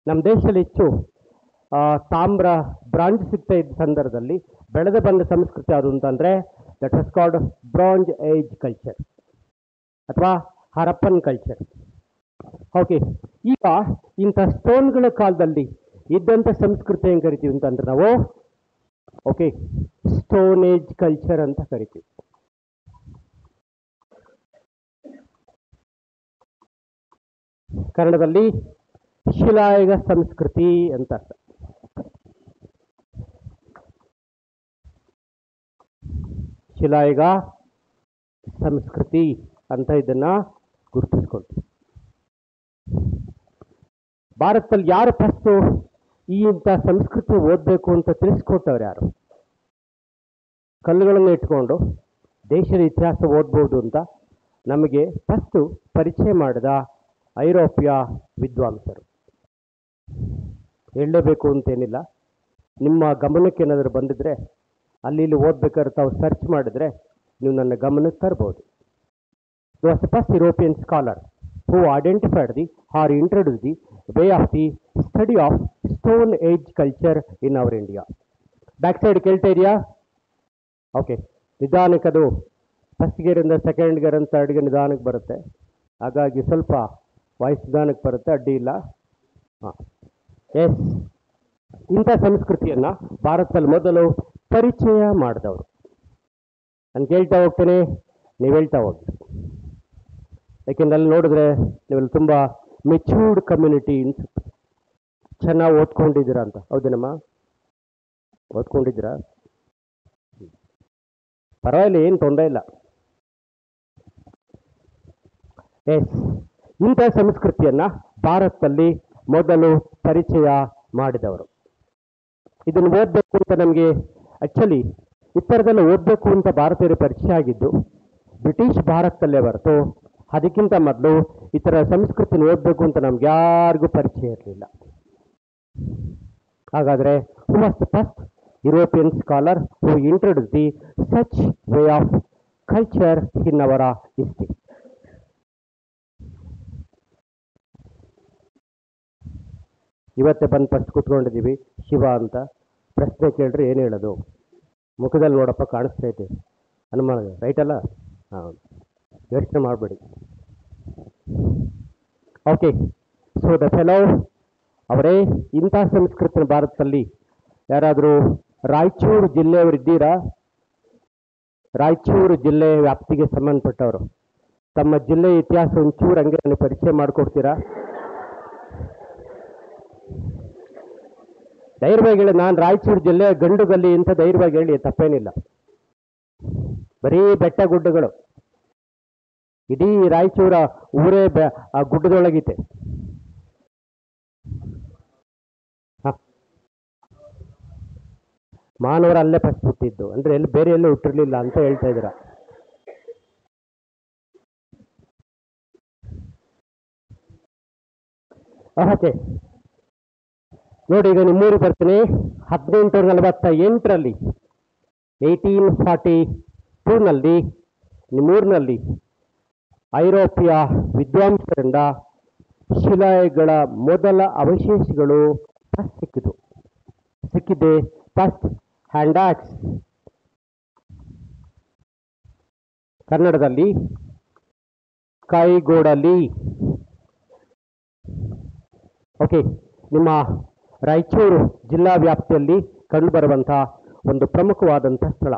ನಮ್ಮ ದೇಶದಲ್ಲಿ ಹೆಚ್ಚು ತಾಮ್ರ ಬ್ರಾಂಜ್ ಸಿಗ್ತಾ ಇದ್ದ ಸಂದರ್ಭದಲ್ಲಿ ಬೆಳೆದು ಬಂದ ಸಂಸ್ಕೃತಿ ಯಾವುದು ಅಂತಂದರೆ that was called bronze age culture ಅಥವಾ ಹರಪ್ಪನ್ ಕಲ್ಚರ್. ಓಕೆ, ಈಗ ಇಂಥ ಸ್ಟೋನ್ಗಳ ಕಾಲದಲ್ಲಿ ಇದ್ದಂಥ ಸಂಸ್ಕೃತಿ ಹೆಂಗೆ ಕರಿತೀವಿ ಅಂತಂದ್ರೆ ನಾವು ಓಕೆ ಸ್ಟೋನ್ ಏಜ್ ಕಲ್ಚರ್ ಅಂತ ಕರಿತೀವಿ. ಕನ್ನಡದಲ್ಲಿ ಶಿಲಾಯುಗ ಸಂಸ್ಕೃತಿ ಅಂತ ಅರ್ಥ. ಶಿಲಾಯುಗ ಸಂಸ್ಕೃತಿ ಅಂತ ಇದನ್ನ ಗುರುತಿಸ್ಕೊಳ್ತೀವಿ. ಭಾರತದಲ್ಲಿ ಯಾರು ಫಸ್ಟು ಈ ಇಂಥ ಸಂಸ್ಕೃತಿ ಓದಬೇಕು ಅಂತ ತಿಳಿಸ್ಕೊಟ್ಟವ್ರು ಯಾರು? ಕಲ್ಲುಗಳನ್ನು ಇಟ್ಕೊಂಡು ದೇಶದ ಇತಿಹಾಸ ಓದ್ಬೋದು ಅಂತ ನಮಗೆ ಫಸ್ಟು ಪರಿಚಯ ಮಾಡಿದ ಐರೋಪ್ಯ ವಿದ್ವಾಂಸರು. ಹೇಳಲೇಬೇಕು ಅಂತೇನಿಲ್ಲ, ನಿಮ್ಮ ಗಮನಕ್ಕೆ ಏನಾದರೂ ಬಂದಿದ್ರೆ ಅಲ್ಲಿ ಇಲ್ಲಿ ಓದ್ಬೇಕಾದ್ರೆ ತಾವು ಸರ್ಚ್ ಮಾಡಿದ್ರೆ ನೀವು ನನ್ನ ಗಮನಕ್ಕೆ ತರ್ಬೋದು. He was the first European scholar who identified or introduced the way of the study of Stone Age culture in our India. Back side ಕೇಳ್ತಾ ಇದೆಯಾ? ಓಕೆ, ನಿಧಾನಕ್ಕದು ಫಸ್ಟ್ ಗೇರಿಂದ ಸೆಕೆಂಡ್ ಗೇರ್ ಅಂತ ಥರ್ಡ್ ಗೇರ್ ನಿಧಾನಕ್ಕೆ ಬರುತ್ತೆ, ಹಾಗಾಗಿ ಸ್ವಲ್ಪ ವಾಯ್ಸ್ ನಿಧಾನಕ್ಕೆ ಬರುತ್ತೆ, ಅಡ್ಡಿ ಇಲ್ಲ. ಹಾಂ, ಎಸ್, ಇಂಥ ಸಂಸ್ಕೃತಿಯನ್ನು ಭಾರತದಲ್ಲಿ ಮೊದಲು ಪರಿಚಯ ಮಾಡಿದವರು. ನಾನು ಕೇಳ್ತಾ ಹೋಗ್ತೇನೆ, ನೀವು ಹೇಳ್ತಾ ಹೋಗಿ. ಯಾಕೆಂದ್ರೆ ಅಲ್ಲಿ ನೋಡಿದ್ರೆ ನೀವೆಲ್ಲ ತುಂಬ ಮೆಚ್ಯೂರ್ಡ್ ಕಮ್ಯುನಿಟಿ ಅನ್ಸುತ್ತೆ. ಚೆನ್ನಾಗಿ ಓದ್ಕೊಂಡಿದ್ದೀರಾ ಅಂತ. ಹೌದೇನಮ್ಮ? ಓದ್ಕೊಂಡಿದ್ದೀರಾ? ಪರವಾಗಿಲ್ಲ, ಏನು ತೊಂದರೆ ಇಲ್ಲ. ಎಸ್, ಇಂಥ ಸಂಸ್ಕೃತಿಯನ್ನ ಭಾರತದಲ್ಲಿ ಮೊದಲು ಪರಿಚಯ ಮಾಡಿದವರು. ಇದನ್ನು ಓದಬೇಕು ಅಂತ ನಮಗೆ ಆಕ್ಚುಲಿ ಇತರದೆಲ್ಲ ಓದಬೇಕು ಅಂತ ಭಾರತೀಯರು ಪರಿಚಯ ಆಗಿದ್ದು ಬ್ರಿಟಿಷ್ ಭಾರತದಲ್ಲೇ ಹೊರತು ಅದಕ್ಕಿಂತ ಮೊದಲು ಇತರ ಸಂಸ್ಕೃತಿನ ಓದಬೇಕು ಅಂತ ನಮ್ಗೆ ಯಾರಿಗೂ ಪರಿಚಯ ಇರಲಿಲ್ಲ. ಹಾಗಾದರೆ who was the first European scholar who introduce the such way of culture ಇನ್ ಅವರ ಹಿಸ್ಟ್ರಿ? ಇವತ್ತೇ ಬಂದು ಫಸ್ಟ್ ಕೂತ್ಕೊಂಡಿದ್ದೀವಿ, ಶಿವ ಅಂತ ಪ್ರಶ್ನೆ ಕೇಳ್ರಿ ಏನು ಹೇಳೋದು? ಮುಖದಲ್ಲಿ ನೋಡಪ್ಪ ಕಾಣಿಸ್ತಾ ಐತೆ, ಅನುಮಾನ ರೈಟ್ ಅಲ್ಲ? ಹಾಂ, ಯೋಚನೆ ಮಾಡಬೇಡಿ. ಓಕೆ, ಸೊ ದ ಫೆಲೋ ಅವರೇ, ಇಂಥ ಸಂಸ್ಕೃತಿ ಭಾರತದಲ್ಲಿ ಯಾರಾದರೂ ರಾಯಚೂರು ಜಿಲ್ಲೆಯವರು ಇದ್ದೀರಾ? ರಾಯಚೂರು ಜಿಲ್ಲೆ ವ್ಯಾಪ್ತಿಗೆ ಸಂಬಂಧಪಟ್ಟವರು ತಮ್ಮ ಜಿಲ್ಲೆಯ ಇತಿಹಾಸ ಒಂಚೂರು ಹಂಗೆ ನನಗೆ ಪರಿಚಯ ಮಾಡಿಕೊಡ್ತೀರಾ? ಧೈರ್ಯವಾಗಿ ಹೇಳಿ, ನಾನು ರಾಯಚೂರು ಜಿಲ್ಲೆ ಗಂಡುಗಲ್ಲಿ ಅಂತ ಧೈರ್ಯವಾಗಿ ಹೇಳಿ, ತಪ್ಪೇನಿಲ್ಲ. ಬರೀ ಬೆಟ್ಟ ಗುಡ್ಡಗಳು, ಇಡೀ ರಾಯಚೂರ ಊರೇ ಆ ಗುಡ್ಡದೊಳಗಿದೆ. ಮಾನವರು ಅಲ್ಲೇ ಫಸ್ಟ್ ಹುಟ್ಟಿದ್ದು, ಅಂದ್ರೆ ಎಲ್ಲಿ ಬೇರೆ ಎಲ್ಲೂ ಹುಟ್ಟಿರ್ಲಿಲ್ಲ ಅಂತ ಹೇಳ್ತಾ ಇದ್ದೀರ. ಓಕೆ ನೋಡಿ, ಈಗ ನಿಮ್ಮೂರು ಬರ್ತೀನಿ. 1848ರಲ್ಲಿ 1842ನಲ್ಲಿ ನಿಮ್ಮೂರಿನಲ್ಲಿ ಐರೋಪ್ಯ ವಿದ್ವಾಂಸರಿಂದ ಶಿಲಾಯುಗಗಳ ಮೊದಲ ಅವಶೇಷಗಳು ಸಿಕ್ಕಿದೆ. ಫಸ್ಟ್ ಹ್ಯಾಂಡಾಕ್ಸ್, ಕನ್ನಡದಲ್ಲಿ ಕೈಗೋಡಲಿ. ಓಕೆ, ನಿಮ್ಮ ರಾಯಚೂರು ಜಿಲ್ಲಾ ವ್ಯಾಪ್ತಿಯಲ್ಲಿ ಕಂಡುಬರುವಂಥ ಒಂದು ಪ್ರಮುಖವಾದಂಥ ಸ್ಥಳ.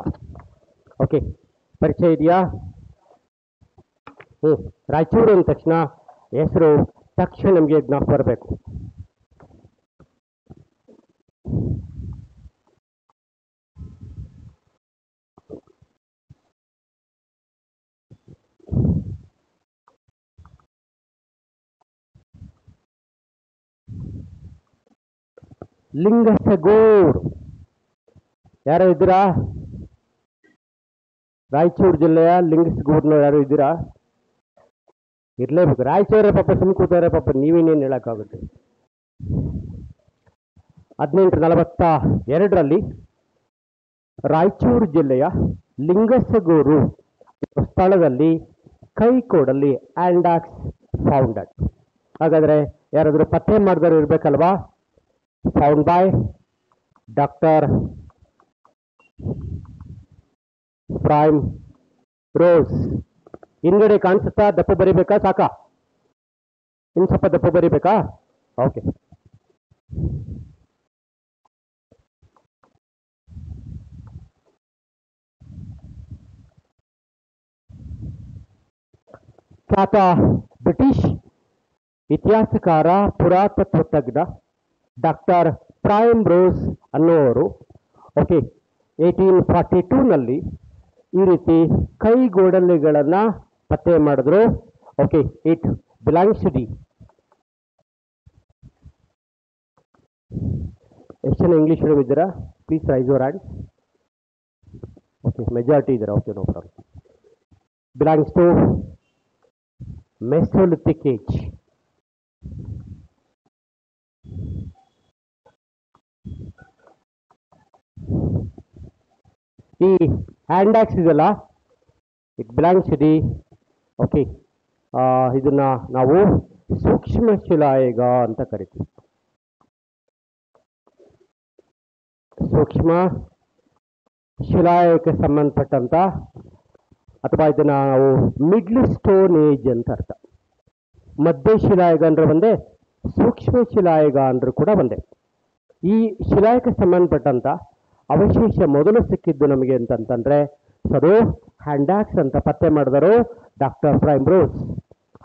ಓಕೆ, ಪರಿಚಯ ಇದೆಯಾ? ರಾಯಚೂರು ಅಂದ ತಕ್ಷಣ ಹೆಸರು ತಕ್ಷಣ ನಮಗೆ ಜ್ಞಾಪಕ ಬರಬೇಕು. ಲಿಂಗಸಗೂರು, ಯಾರು ಇದ್ದೀರಾ? ರಾಯಚೂರು ಜಿಲ್ಲೆಯ ಲಿಂಗಸಗೂರಿನ ಯಾರು ಇದ್ದೀರಾ? ಇರಲೇಬೇಕು. ರಾಯಚೂರೇ ಪಾಪ ಸುಮ್ ಕೂತಾರೆ, ಪಾಪ ನೀವೇನೇನು ಹೇಳೋಕ್ಕಾಗುತ್ತೆ. 1842ರಲ್ಲಿ ರಾಯಚೂರು ಜಿಲ್ಲೆಯ ಲಿಂಗಸಗೂರು ಸ್ಥಳದಲ್ಲಿ ಕೈಕೋಡಲ್ಲಿ ಆಂಡಾಕ್ಸ್ ಫೌಂಡೆಡ್. ಹಾಗಾದರೆ ಯಾರಾದರೂ ಪತ್ತೆ ಮಾಡಿದವರು ಇರಬೇಕಲ್ವಾ? Found by doctor Primrose. ಹಿಂಗಡೆ ಕಾಣಿಸುತ್ತಾ? ದಪ್ಪ ಬರಿಬೇಕಾ? ಸಾಕಾ? ಇನ್ನು ಸ್ವಲ್ಪ ದಪ್ಪ ಬರಿಬೇಕಾ? ಓಕೆ. ಖ್ಯಾತ ಬ್ರಿಟಿಷ್ ಇತಿಹಾಸಕಾರ ಪುರಾತತ್ವಜ್ಞ ಡಾಕ್ಟರ್ ಪ್ರೈಮ್ ರೋಸ್ ಅನ್ನುವರು ಓಕೆ 1842ನಲ್ಲಿ ಈ ರೀತಿ ಕೈಗೋಡಲಿಗಳನ್ನು ಪತ್ತೆ ಮಾಡಿದ್ರು. Okay, it belongs to the ಎಷ್ಟು ಜನ ಇಂಗ್ಲೀಷ್ ಮೀಡಿಯಂ ಇದ್ದೀರಾ? Please raise your hand. Okay, majority ಇದ್ದೀರಾ. Okay, no problem. Belongs to mesolithic age. ಈ ಹ್ಯಾಂಡ್ ಆಕ್ಸ್ ಇದೆಲ್ಲ it belongs to the okay, ಇದನ್ನ ನಾವು ಸೂಕ್ಷ್ಮ ಶಿಲಾಯುಗ ಅಂತ ಕರಿತೀವಿ. ಸೂಕ್ಷ್ಮ ಶಿಲಾಯುಗಕ್ಕೆ ಸಂಬಂಧಪಟ್ಟಂತ ಅಥವಾ ಇದನ್ನ ನಾವು ಮಿಡ್ಲ್ ಸ್ಟೋನ್ ಏಜ್ ಅಂತ ಅರ್ಥ. ಮಧ್ಯ ಶಿಲಾಯುಗ ಅಂದ್ರೆ ಒಂದೇ, ಸೂಕ್ಷ್ಮ ಶಿಲಾಯುಗ ಅಂದ್ರೂ ಕೂಡ ಒಂದೇ. ಈ ಶಿಲಾಯುಗಕ್ಕೆ ಸಂಬಂಧಪಟ್ಟಂತ ಅವಶೇಷ ಮೊದಲು ಸಿಕ್ಕಿದ್ದು ನಮಗೆ ಅಂತಂತಂದ್ರೆ ಅದು ಹ್ಯಾಂಡಾಕ್ಸ್ ಅಂತ ಪತ್ತೆ ಮಾಡಿದರು ಡಾಕ್ಟರ್ ಪ್ರೈಮ್ ರೋಸ್.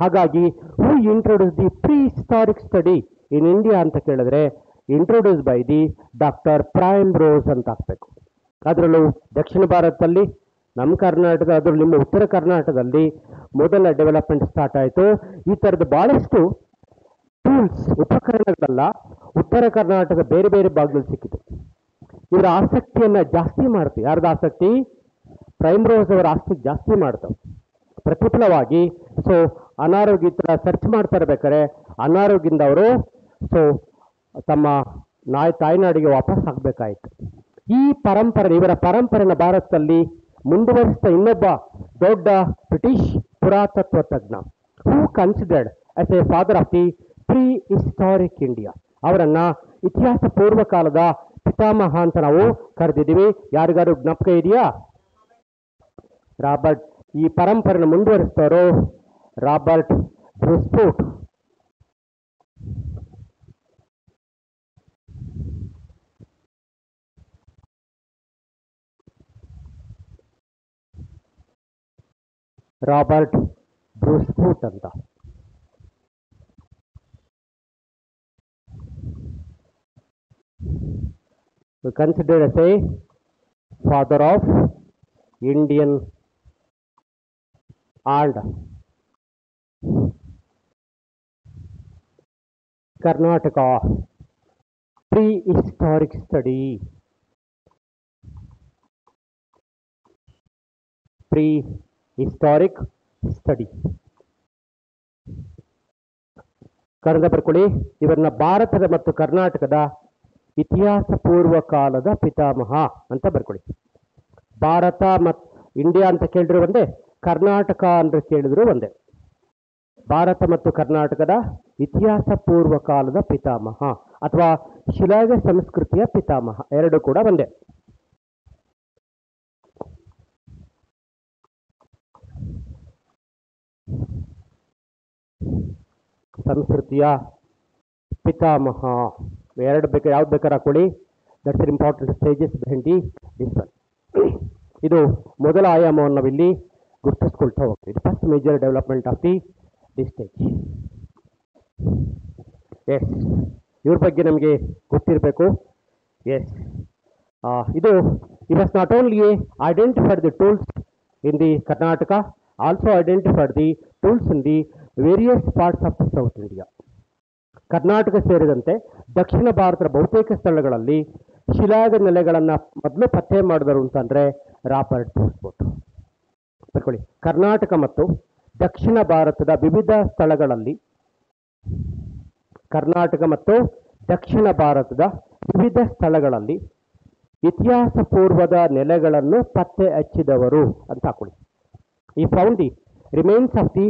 ಹಾಗಾಗಿ who introduce the pre historic study in India ಅಂತ ಕೇಳಿದ್ರೆ introduce by the doctor Primrose ಅಂತ ಹಾಕ್ಬೇಕು. ಅದರಲ್ಲೂ ದಕ್ಷಿಣ ಭಾರತದಲ್ಲಿ, ನಮ್ಮ ಕರ್ನಾಟಕ, ಅದರಲ್ಲೂ ನಿಮ್ಮ ಉತ್ತರ ಕರ್ನಾಟಕದಲ್ಲಿ ಮೊದಲ ಡೆವಲಪ್ಮೆಂಟ್ ಸ್ಟಾರ್ಟ್ ಆಯಿತು. ಈ ಥರದ ಭಾಳಷ್ಟು ಟೂಲ್ಸ್, ಉಪಕರಣಗಳೆಲ್ಲ ಉತ್ತರ ಕರ್ನಾಟಕ ಬೇರೆ ಬೇರೆ ಭಾಗದಲ್ಲಿ ಸಿಕ್ಕಿತು. ಇವರ ಆಸಕ್ತಿಯನ್ನು ಜಾಸ್ತಿ ಮಾಡ್ತೀವಿ. ಯಾರ್ದು ಆಸಕ್ತಿ? ಪ್ರೈಮ್ ರೋಸ್ ಅವರ ಆಸಕ್ತಿ ಜಾಸ್ತಿ ಮಾಡ್ತಾವೆ. ಪ್ರತಿಫಲವಾಗಿ ಸೊ ಅನಾರೋಗ್ಯ ಸರ್ಚ್ ಮಾಡ್ತಾ ಇರ್ಬೇಕಾರೆ ಅನಾರೋಗ್ಯದಿಂದ ಅವರು ಸೊ ತಮ್ಮ ತಾಯ್ನಾಡಿಗೆ ವಾಪಸ್ ಆಗಬೇಕಾಯಿತು. ಈ ಪರಂಪರೆ, ಇವರ ಪರಂಪರೆನ ಭಾರತದಲ್ಲಿ ಮುಂದುವರಿಸಿದ ಇನ್ನೊಬ್ಬ ದೊಡ್ಡ ಬ್ರಿಟಿಷ್ ಪುರಾತತ್ವ ತಜ್ಞ who considered as a father of the pre historic India, ಅವರನ್ನ ಇತಿಹಾಸ ಪೂರ್ವಕಾಲದ ಪಿತಾಮಹ ಅಂತ ನಾವು ಕರೆದಿದ್ದೀವಿ. ಯಾರಿಗಾರು ಜ್ಞಾಪಕ ಇದೆಯಾ? ರಾಬರ್ಟ್. ಈ ಪರಂಪರೆನ ಮುಂದುವರಿಸ್ತವರು ರಾಬರ್ಟ್ ಬ್ರೂಸ್ಫೋರ್ಡ್. ರಾಬರ್ಟ್ ಬ್ರೂಸ್ಫೋರ್ಡ್ ಅಂತ. considered as a father of Indian and Karnataka prehistoric study. Prehistoric study. Kannada ಬರ್ಕೊಳ್ಳಿ. ಇವರನ್ನ ಭಾರತದ ಮತ್ತು ಕರ್ನಾಟಕದ ಇತಿಹಾಸ ಪೂರ್ವ ಕಾಲದ ಪಿತಾಮಹ ಅಂತ ಬರ್ಕೊಳ್ಳಿ. ಭಾರತ ಮತ್ತು ಇಂಡಿಯಾ ಅಂತ ಕೇಳಿದ್ರು ಒಂದೇ, ಕರ್ನಾಟಕ ಅಂದ್ರೆ ಕೇಳಿದ್ರು ಒಂದೇ. ಭಾರತ ಮತ್ತು ಕರ್ನಾಟಕದ ಇತಿಹಾಸ ಪೂರ್ವ ಕಾಲದ ಪಿತಾಮಹ ಅಥವಾ ಶಿಲಾಯುಗ ಸಂಸ್ಕೃತಿಯ ಪಿತಾಮಹ ಎರಡು ಕೂಡ ಒಂದೇ. ಸಂಸ್ಕೃತಿಯ ಪಿತಾಮಹ ಎರಡು ಯಾವ್ದು ಬೇಕಾದ್ರೆ ಹಾಕೊಳ್ಳಿ. That's important stages behind the this one. ಇದು ಮೊದಲ ಆಯಾಮವನ್ನು ನಾವಿಲ್ಲಿ ಗುರುತಿಸ್ಕೊಳ್ತಾ ಹೋಗ್ತೀವಿ. First major development of the stage. Yes, ಇವ್ರ ಬಗ್ಗೆ ನಮಗೆ ಗೊತ್ತಿರಬೇಕು. ಎಸ್, ಇದು was not only identified the tools in the Karnataka, also identified the tools in the various parts of the south India. Karnataka ಸೇರಿದಂತೆ ದಕ್ಷಿಣ ಭಾರತದ ಬಹುತೇಕ ಸ್ಥಳಗಳಲ್ಲಿ ಶಿಲಾಯುಗ ನೆಲೆಗಳನ್ನು ಮೊದಲು ಪತ್ತೆ ಮಾಡಿದರು ಅಂತಂದರೆ ರಾಬರ್ಟ್ ಬ್ರೂಸ್ಫೋರ್ಡ್. ಬರ್ಕೊಳ್ಳಿ. ಕರ್ನಾಟಕ ಮತ್ತು ದಕ್ಷಿಣ ಭಾರತದ ವಿವಿಧ ಸ್ಥಳಗಳಲ್ಲಿ, ಕರ್ನಾಟಕ ಮತ್ತು ದಕ್ಷಿಣ ಭಾರತದ ವಿವಿಧ ಸ್ಥಳಗಳಲ್ಲಿ ಇತಿಹಾಸ ಪೂರ್ವದ ನೆಲೆಗಳನ್ನು ಪತ್ತೆ ಹಚ್ಚಿದವರು ಅಂತ ಹಾಕೊಳ್ಳಿ. ಈ found the remains of the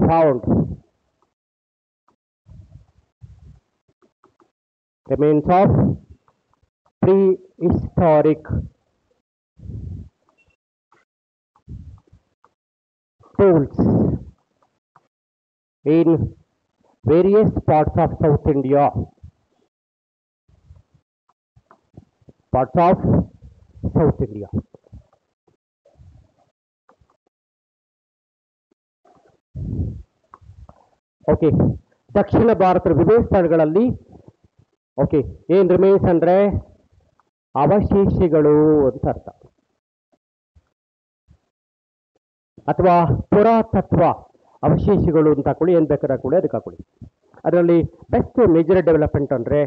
found remains of prehistoric tools in various parts of South India. Parts of South India. Okay, ದಕ್ಷಿಣ ಭಾರತದ ವಿವಿಧ ಸ್ಥಳಗಳಲ್ಲಿ ಓಕೆ ಏನು ರಿಮೇನ್ಸ್ ಅಂದರೆ ಅವಶೇಷಗಳು ಅಂತ ಅರ್ಥ, ಅಥವಾ ಪುರಾತತ್ವ ಅವಶೇಷಗಳು ಅಂತ ಹಾಕೊಳ್ಳಿ, ಏನು ಬೇಕಾದ್ರೆ ಹಾಕೊಳ್ಳಿ, ಅದಕ್ಕೆ ಹಾಕೊಳ್ಳಿ. ಅದರಲ್ಲಿ ಬೆಸ್ಟ್ ಮೇಜರ್ ಡೆವಲಪ್ಮೆಂಟ್ ಅಂದರೆ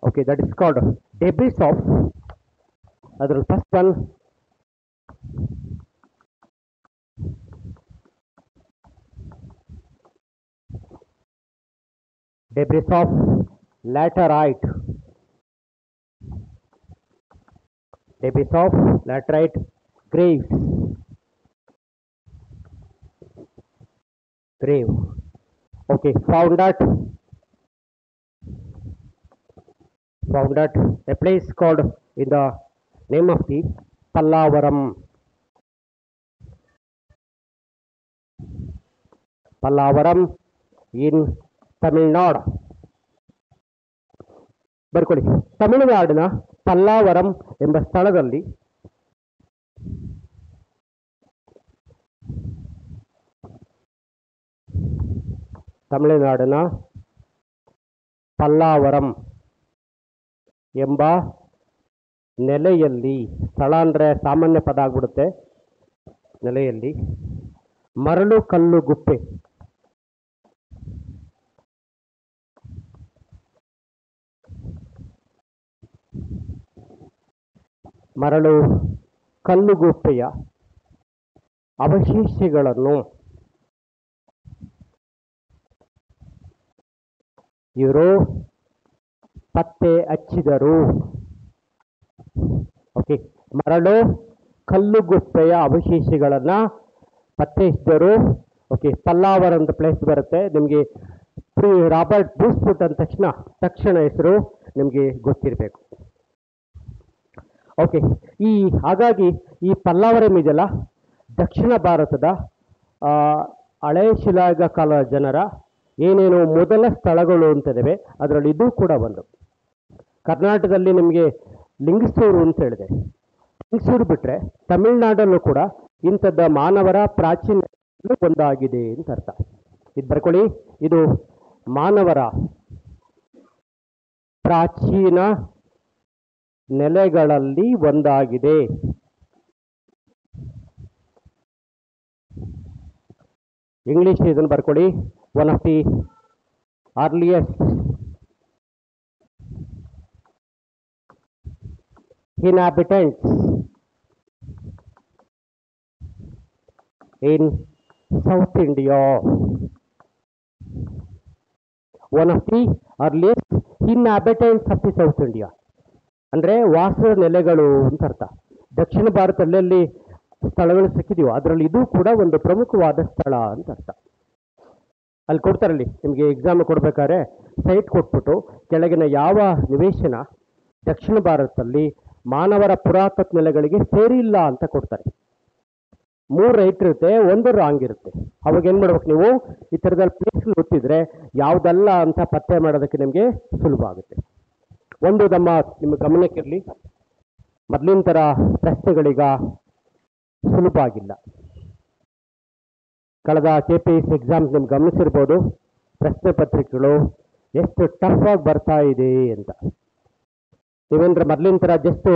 okay that is called debris of, ಅದರಲ್ಲಿ first one debris of laterite, debris of laterite graves, grave. Okay, found at a place called in the name of the Pallavaram. Pallavaram in Tamil Nadu. ಬರ್ಕೊಳ್ಳಿ, ತಮಿಳುನಾಡಿನ ಪಲ್ಲಾವರಂ ಎಂಬ ಸ್ಥಳದಲ್ಲಿ ತಮಿಳುನಾಡಿನ ಪಲ್ಲಾವರಂ ಎಂಬ ನೆಲೆಯಲ್ಲಿ, ಸ್ಥಳ ಅಂದರೆ ಸಾಮಾನ್ಯ ಪದ ಆಗ್ಬಿಡುತ್ತೆ, ನೆಲೆಯಲ್ಲಿ ಮರಳು ಕಲ್ಲು ಗುಪ್ಪೆ, ಮರಳು ಕಲ್ಲುಗುಪ್ಪೆಯ ಅವಶೇಷಗಳನ್ನು ಇವರು ಪತ್ತೆ ಹಚ್ಚಿದರು. ಓಕೆ, ಮರಳು ಕಲ್ಲುಗುಪ್ಪೆಯ ಅವಶೇಷಗಳನ್ನು ಪತ್ತೆ ಹಚ್ಚಿದರು. ಓಕೆ, ಪಲ್ಲಾವರ್ ಅಂತ ಪ್ಲೇಸ್ ಬರುತ್ತೆ ನಿಮಗೆ. ರಾಬರ್ಟ್ ಬ್ರೂಸ್ಫುಟ್ ಅಂದ ತಕ್ಷಣ ಹೆಸರು ನಿಮಗೆ ಗೊತ್ತಿರಬೇಕು. ಓಕೆ, ಹಾಗಾಗಿ ಈ ಪಲ್ಲಾವರಂ ಇದೆಯಲ್ಲ, ದಕ್ಷಿಣ ಭಾರತದ ಹಳೆಯ ಶಿಲಾಯುಗ ಕಾಲ ಜನರ ಏನೇನು ಮೊದಲ ಸ್ಥಳಗಳು ಅಂತಿದ್ದಾವೆ ಅದರಲ್ಲಿ ಇದು ಕೂಡ ಒಂದು. ಕರ್ನಾಟಕದಲ್ಲಿ ನಿಮಗೆ ಲಿಂಗಸೂರು ಅಂತ ಹೇಳಿದೆ, ಲಿಂಗಸೂರು ಬಿಟ್ಟರೆ ತಮಿಳುನಾಡಲ್ಲೂ ಕೂಡ ಇಂಥದ್ದ ಮಾನವರ ಪ್ರಾಚೀನ ಒಂದಾಗಿದೆ ಅಂತ ಅರ್ಥ. ಇದು ಬರ್ಕೊಳ್ಳಿ, ಇದು ಮಾನವರ ಪ್ರಾಚೀನ ನೆಲೆಗಳಲ್ಲಿ ಒಂದಾಗಿದೆ. ಇಂಗ್ಲಿಷ್ ಇದನ್ನು ಬರ್ಕೊಳ್ಳಿ, one of the earliest inhabitants in South India. One of the earliest inhabitants of the South India. ಅಂದರೆ ವಾಸದ ನೆಲೆಗಳು ಅಂತ ಅರ್ಥ. ದಕ್ಷಿಣ ಭಾರತದಲ್ಲಿ ಸ್ಥಳಗಳು ಸಿಕ್ಕಿದೆಯೋ ಅದರಲ್ಲಿ ಇದು ಕೂಡ ಒಂದು ಪ್ರಮುಖವಾದ ಸ್ಥಳ ಅಂತ ಅರ್ಥ. ಅಲ್ಲಿ ಕೊಡ್ತಾರಲ್ಲಿ ನಿಮಗೆ ಎಕ್ಸಾಮ್ ಕೊಡ್ಬೇಕಾದ್ರೆ ಸೈಟ್ ಕೊಟ್ಬಿಟ್ಟು ಕೆಳಗಿನ ಯಾವ ನಿವೇಶನ ದಕ್ಷಿಣ ಭಾರತದಲ್ಲಿ ಮಾನವರ ಪುರಾತತ್ವ ನೆಲೆಗಳಿಗೆ ಸೇರಿಲ್ಲ ಅಂತ ಕೊಡ್ತಾರೆ. 3 ರೈಟ್ ಇರುತ್ತೆ, 1 ರಾಂಗ್ ಇರುತ್ತೆ. ಅವಾಗ ಏನು ಮಾಡ್ಬೇಕು, ನೀವು ಈ ಥರದಲ್ಲಿ ಪ್ಲೇಸ್ ಗೊತ್ತಿದ್ರೆ ಯಾವುದಲ್ಲ ಅಂತ ಪತ್ತೆ ಮಾಡೋದಕ್ಕೆ ನಿಮಗೆ ಸುಲಭ ಆಗುತ್ತೆ. ಒಂದು ನಿಮ್ಮ ಗಮನಕ್ಕಿರಲಿ, ಮೊದಲಿನ ಥರ ಪ್ರಶ್ನೆಗಳೀಗ ಸುಲಭ ಆಗಿಲ್ಲ. ಕಳೆದ KPSC ಎಕ್ಸಾಮ್ಸ್ ನಿಮ್ಗೆ ಗಮನಿಸಿರ್ಬೋದು, ಪ್ರಶ್ನೆ ಪತ್ರಿಕೆಗಳು ಎಷ್ಟು ಟಫ್ ಆಗಿ ಬರ್ತಾ ಇದೆ ಅಂತ. ನೀವೇಂದ್ರೆ ಮೊದಲಿನ ಥರ ಜಸ್ಟ್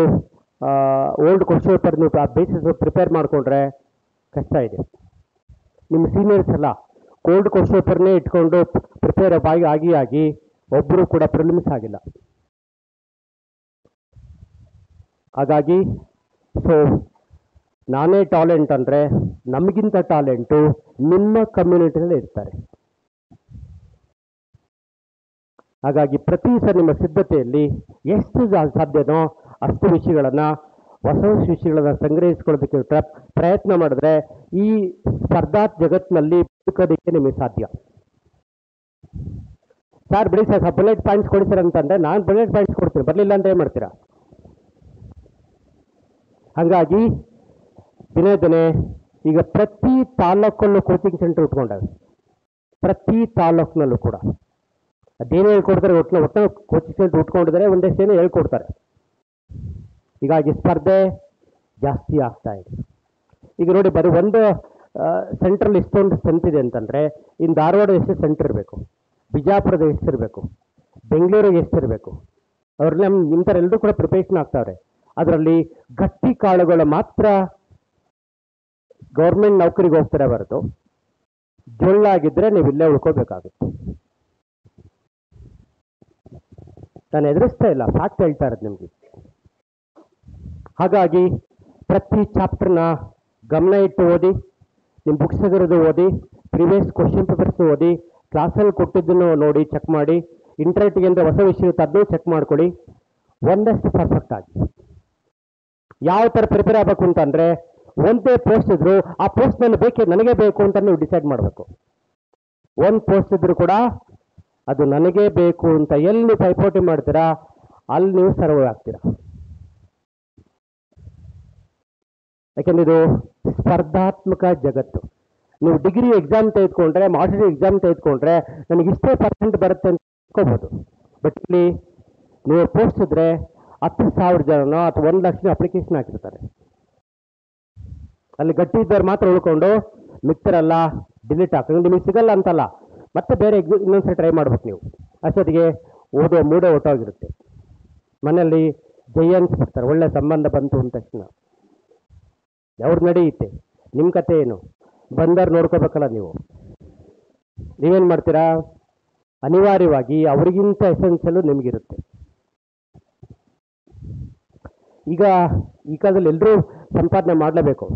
ಓಲ್ಡ್ ಕ್ವಶನ್ ಪೇಪರ್ ನೀವು ಬೇಸಿಸ್ ಪ್ರಿಪೇರ್ ಮಾಡಿಕೊಂಡ್ರೆ ಕಷ್ಟ ಇದೆ. ನಿಮ್ಮ ಸೀನಿಯರ್ಸ್ ಎಲ್ಲ ಓಲ್ಡ್ ಕ್ವಶನ್ ಪೇಪರ್ನೇ ಇಟ್ಕೊಂಡು ಪ್ರಿಪೇರ್ ಆಗಿ ಒಬ್ಬರು ಕೂಡ ಪ್ರಿಲಿಮ್ಸ್ ಆಗಿಲ್ಲ. ಹಾಗಾಗಿ ನಾನೇ ಟಾಲೆಂಟ್ ಅಂದರೆ ನಮಗಿಂತ ಟಾಲೆಂಟು ನಿಮ್ಮ ಕಮ್ಯುನಿಟಿನಲ್ಲಿ ಇರ್ತಾರೆ. ಹಾಗಾಗಿ ಪ್ರತಿ ಸಲ ನಿಮ್ಮ ಸಿದ್ಧತೆಯಲ್ಲಿ ಎಷ್ಟು ಸಾಧ್ಯನೋ ಅಷ್ಟು ವಿಷಯಗಳನ್ನು, ಹೊಸ ವಿಷಯಗಳನ್ನು ಸಂಗ್ರಹಿಸ್ಕೊಳ್ಳೋದಕ್ಕೆ ಪ್ರಯತ್ನ ಮಾಡಿದ್ರೆ ಈ ಸ್ಪರ್ಧಾ ಜಗತ್ತಿನಲ್ಲಿ ಬದುಕೋದಕ್ಕೆ ನಿಮಗೆ ಸಾಧ್ಯ. ಸರ್ ಬಿಡಿ ಸರ್ ಬುಲೆಟ್ ಪಾಯಿಂಟ್ಸ್ ಕೊಡಿ ಸರ್ ಅಂತಂದರೆ ನಾನು ಬುಲೆಟ್ ಪಾಯಿಂಟ್ಸ್ ಕೊಡ್ತೀನಿ, ಬರಲಿಲ್ಲ ಅಂತ ಏನು ಮಾಡ್ತೀರಾ? ಹಾಗಾಗಿ ದಿನೇ ಈಗ ಪ್ರತಿ ತಾಲೂಕಲ್ಲೂ ಕೋಚಿಂಗ್ ಸೆಂಟರ್ ಇಟ್ಕೊಂಡಾವೆ. ಪ್ರತಿ ತಾಲೂಕಿನಲ್ಲೂ ಕೂಡ ಅದೇನು ಹೇಳ್ಕೊಡ್ತಾರೆ, ಒಟ್ಟು ಕೋಚಿಂಗ್ ಸೆಂಟರ್ ಉಟ್ಕೊಂಡಿದ್ದಾರೆ, ಒಂದಷ್ಟೇನು ಹೇಳ್ಕೊಡ್ತಾರೆ. ಹೀಗಾಗಿ ಸ್ಪರ್ಧೆ ಜಾಸ್ತಿ ಆಗ್ತಾ ಇದೆ. ಈಗ ನೋಡಿ, ಬರೀ ಒಂದು ಸೆಂಟ್ರಲ್ ಇಷ್ಟೊಂದು ಸ್ಟ್ರೆಂತ್ ಇದೆ ಅಂತಂದರೆ ಇನ್ನು ಧಾರವಾಡ ಎಷ್ಟು ಸೆಂಟ್ರ್ ಇರಬೇಕು, ಬಿಜಾಪುರದ ಎಷ್ಟಿರಬೇಕು, ಬೆಂಗಳೂರಿಗೆ ಎಷ್ಟಿರಬೇಕು. ಅವ್ರನ್ನ ಇಂಥರೆಲ್ಲರೂ ಕೂಡ ಪ್ರಿಪರೇಷನ್ ಆಗ್ತಾವ್ರೆ. ಅದರಲ್ಲಿ ಗಟ್ಟಿ ಕಾಳುಗಳು ಮಾತ್ರ ಗೌರ್ಮೆಂಟ್ ನೌಕರಿಗೆ ಹೋಗ್ತಾರೆ ಹೊರತು ಜೊಳ್ಳಾಗಿದ್ದರೆ ನೀವು ಇಲ್ಲೇ ಉಳ್ಕೋಬೇಕಾಗುತ್ತೆ. ನಾನು ಎದುರಿಸ್ತಾ ಇಲ್ಲ, ಫ್ಯಾಕ್ಟ್ ಹೇಳ್ತಾ ಇರೋದು ನಿಮಗೆ. ಹಾಗಾಗಿ ಪ್ರತಿ ಚಾಪ್ಟರ್ನ ಗಮನ ಇಟ್ಟು ಓದಿ, ನಿಮ್ಮ ಬುಕ್ಸ್ ಆಗಿರೋದು ಓದಿ, ಪ್ರಿವಿಯಸ್ ಕ್ವಶನ್ ಪೇಪರ್ಸ್ ಓದಿ, ಕ್ಲಾಸಲ್ಲಿ ಕೊಟ್ಟಿದ್ದನ್ನು ನೋಡಿ ಚೆಕ್ ಮಾಡಿ, ಇಂಟರ್ನೆಟ್ಗೆ ಅಂದರೆ ಹೊಸ ವಿಷಯ ಇರುತ್ತೆ ಅದನ್ನು ಚೆಕ್ ಮಾಡ್ಕೊಳ್ಳಿ. ಒಂದಷ್ಟು ಪರ್ಫೆಕ್ಟ್ ಆಗಿ ಯಾವ ಥರ ಪ್ರಿಪೇರ್ ಆಗಬೇಕು ಅಂತಂದರೆ, ಒಂದೇ ಪೋಸ್ಟ್ ಇದ್ರು ಆ ಪೋಸ್ಟ್ ನನಗೆ ಬೇಕು ಅಂತ ನೀವು ಡಿಸೈಡ್ ಮಾಡಬೇಕು. ಒಂದು ಪೋಸ್ಟ್ ಇದ್ರು ಕೂಡ ಅದು ನನಗೇ ಬೇಕು ಅಂತ ಎಲ್ಲಿ ಪೈಪೋಟಿ ಮಾಡ್ತೀರಾ ಅಲ್ಲಿ ನೀವು ಸರ್ವ್ ಆಗ್ತೀರಾ. ಯಾಕೆಂದ್ರೆ ಇದು ಸ್ಪರ್ಧಾತ್ಮಕ ಜಗತ್ತು. ನೀವು ಡಿಗ್ರಿ ಎಕ್ಸಾಮ್ ತೆಗೆದುಕೊಂಡ್ರೆ, ಮಾಸ್ಟರ್ ಎಕ್ಸಾಮ್ ತೆಗೆದುಕೊಂಡ್ರೆ ನನಗೆ ಇಷ್ಟೇ ಪರ್ಸೆಂಟ್ ಬರುತ್ತೆ ಅಂತ ತಿಳ್ಕೊಬೋದು. ಬಟ್ ಇಲ್ಲಿ ನೀವು ಪೋಸ್ಟ್ ಇದ್ರೆ 10,000 ಜನನೋ ಅಥವಾ 1,00,000 ಅಪ್ಲಿಕೇಶನ್ ಹಾಕಿರ್ತಾರೆ. ಅಲ್ಲಿ ಗಟ್ಟಿ ಇದ್ದವ್ರು ಮಾತ್ರ ಉಳ್ಕೊಂಡು ಮಿಕ್ತರಲ್ಲ ಡಿಲೀಟ್ ಹಾಕಿ ನಿಮಗೆ ಸಿಗಲ್ಲ ಅಂತಲ್ಲ, ಮತ್ತೆ ಬೇರೆ ಇನ್ನೊಂದ್ಸರಿ ಟ್ರೈ ಮಾಡ್ಬೇಕು ನೀವು. ಅಷ್ಟೊತ್ತಿಗೆ ಓದೋ ಮೂಡೇ ಹೊಟ್ಟೋಗಿರುತ್ತೆ. ಮನೆಯಲ್ಲಿ ಜೈ ಅನ್ಸ್ಬಿಡ್ತಾರೆ, ಒಳ್ಳೆ ಸಂಬಂಧ ಬಂತು ಅಂದ ತಕ್ಷಣ. ಅವ್ರು ನಡೆಯುತ್ತೆ, ನಿಮ್ಮ ಕತೆ ಏನು? ಬಂದವ್ರು ನೋಡ್ಕೋಬೇಕಲ್ಲ ನೀವು. ನೀವೇನು ಮಾಡ್ತೀರಾ? ಅನಿವಾರ್ಯವಾಗಿ ಅವ್ರಿಗಿಂತ ಎಸೆನ್ಷಿಯಲ್ಲು ನಿಮಗಿರುತ್ತೆ. ಈಗ ಈ ಕಾಲದಲ್ಲಿ ಎಲ್ಲರೂ ಸಂಪಾದನೆ ಮಾಡಲೇಬೇಕು,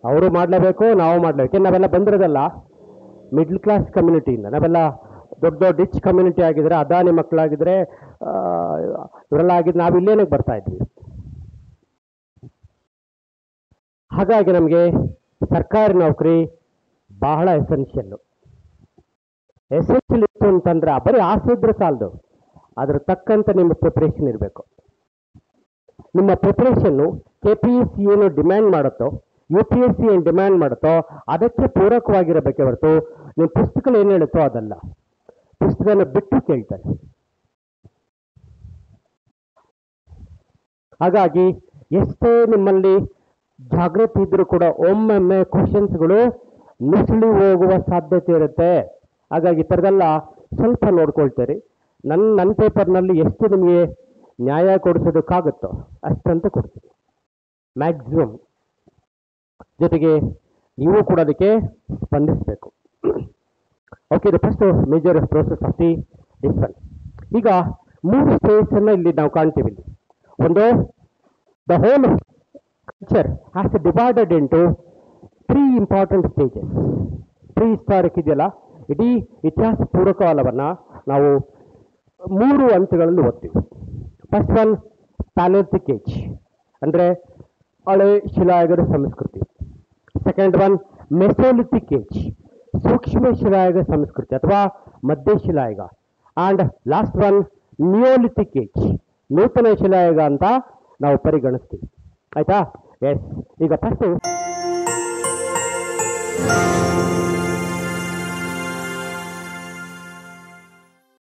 ಅವರು ಮಾಡಲೇಬೇಕು, ನಾವು ಮಾಡಲೇಬೇಕು. ನಾವೆಲ್ಲ ಬಂದಿರೋದಲ್ಲ ಮಿಡ್ಲ್ ಕ್ಲಾಸ್ ಕಮ್ಯುನಿಟಿಯಿಂದ. ನಾವೆಲ್ಲ ದೊಡ್ಡ ದೊಡ್ಡ ರಿಚ್ ಕಮ್ಯುನಿಟಿ ಆಗಿದ್ರೆ, ಅದಾನಿ ಮಕ್ಕಳಾಗಿದ್ರೆ, ಇವರೆಲ್ಲ ಆಗಿದ್ರೆ ನಾವು ಇಲ್ಲೇನಕ್ಕೆ ಬರ್ತಾ ಇದ್ವಿ. ಹಾಗಾಗಿ ನಮಗೆ ಸರ್ಕಾರಿ ನೌಕರಿ ಬಹಳ ಎಸೆನ್ಷಿಯಲ್ಲು. ಎಸೆನ್ಷಿಯಲ್ ಇತ್ತು ಅಂತಂದರೆ ಬರೀ ಆಸೆ ಇದ್ರೆ ಸಾಲದು, ಅದ್ರ ತಕ್ಕಂತೆ ನಿಮ್ಮ ಪ್ರಿಪ್ರೇಷನ್ ಇರಬೇಕು. ನಿಮ್ಮ ಪ್ರಿಪ್ರೇಷನ್ನು KPSC ಏನು ಡಿಮ್ಯಾಂಡ್ ಮಾಡುತ್ತೋ, UPSC ಏನು ಡಿಮ್ಯಾಂಡ್ ಮಾಡುತ್ತೋ ಅದಕ್ಕೆ ಪೂರಕವಾಗಿರಬೇಕೆ ಹೊರತು ನಿಮ್ಮ ಪುಸ್ತಕಗಳು ಏನು ಹೇಳುತ್ತೋ ಅದಲ್ಲ. ಪುಸ್ತಕನ ಬಿಟ್ಟು ಕೇಳ್ತಾರೆ. ಹಾಗಾಗಿ ಎಷ್ಟೇ ನಿಮ್ಮಲ್ಲಿ ಜಾಗೃತಿ ಇದ್ರೂ ಕೂಡ ಒಮ್ಮೊಮ್ಮೆ ಕ್ವಶನ್ಸ್ಗಳು ನುಸುಳಿ ಹೋಗುವ ಸಾಧ್ಯತೆ ಇರುತ್ತೆ. ಹಾಗಾಗಿ ಈ ಥರದೆಲ್ಲ ಸ್ವಲ್ಪ ನೋಡ್ಕೊಳ್ತೀರಿ. ನನ್ನ ಪೇಪರ್ನಲ್ಲಿ ಎಷ್ಟು ನಿಮಗೆ ನ್ಯಾಯ ಕೊಡಿಸೋದಕ್ಕಾಗುತ್ತೋ ಅಷ್ಟಂತ ಕೊಡ್ತೀನಿ ಮ್ಯಾಕ್ಸಿಮಮ್. ಜೊತೆಗೆ ನೀವು ಕೂಡ ಅದಕ್ಕೆ ಸ್ಪಂದಿಸಬೇಕು. ಓಕೆ, ಇದು first major process of this one. ಈಗ 3 ಸ್ಟೇಜನ್ನು ಇಲ್ಲಿ ನಾವು ಕಾಣ್ತೀವಿ. ಇಲ್ಲಿ ಒಂದು, the whole culture has divided into 3 important stages. Prehistoric ಇದೆಯಲ್ಲ, ಇಡೀ ಇತಿಹಾಸ ಪೂರ್ವಕಾಲವನ್ನು ನಾವು 3 ಹಂತಗಳಲ್ಲಿ ಓದ್ತೀವಿ. ಫಸ್ಟ್ ಒನ್ ಪ್ಯಾಲಿಯೋಲಿಥಿಕ್ ಏಜ್, ಅಂದರೆ ಹಳೆ ಶಿಲಾಯುಗದ ಸಂಸ್ಕೃತಿ. ಸೆಕೆಂಡ್ ಒನ್ ಮೆಸೋಲಿಥಿಕ್ ಏಜ್, ಸೂಕ್ಷ್ಮ ಶಿಲಾಯುಗ ಸಂಸ್ಕೃತಿ ಅಥವಾ ಮಧ್ಯ ಶಿಲಾಯುಗ. And last one neolithic age, ನೂತನ ಶಿಲಾಯುಗ ಅಂತ ನಾವು ಪರಿಗಣಿಸ್ತೀವಿ. ಆಯ್ತಾ? ಎಸ್. ಈಗ ಫಸ್ಟು